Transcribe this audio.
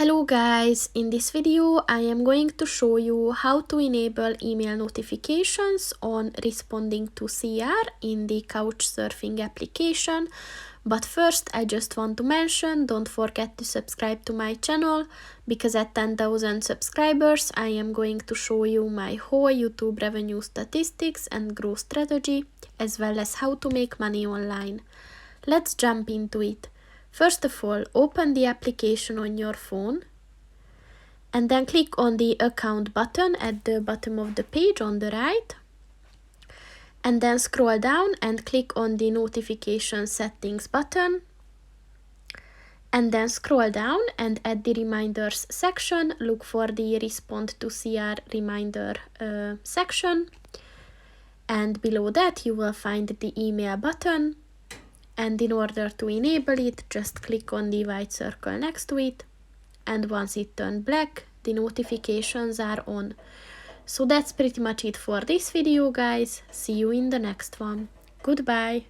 Hello guys, in this video I am going to show you how to enable email notifications on responding to CR in the Couchsurfing application. But first I just want to mention, don't forget to subscribe to my channel, because at 10,000 subscribers I am going to show you my whole YouTube revenue statistics and growth strategy, as well as how to make money online. Let's jump into it. First of all, open the application on your phone and then click on the account button at the bottom of the page on the right, and then scroll down and click on the notification settings button, and then scroll down and at the reminders section look for the respond to CR reminder section, and below that you will find the email button. And in order to enable it, just click on the white circle next to it, and once it turns black, the notifications are on. So that's pretty much it for this video, guys. See you in the next one. Goodbye.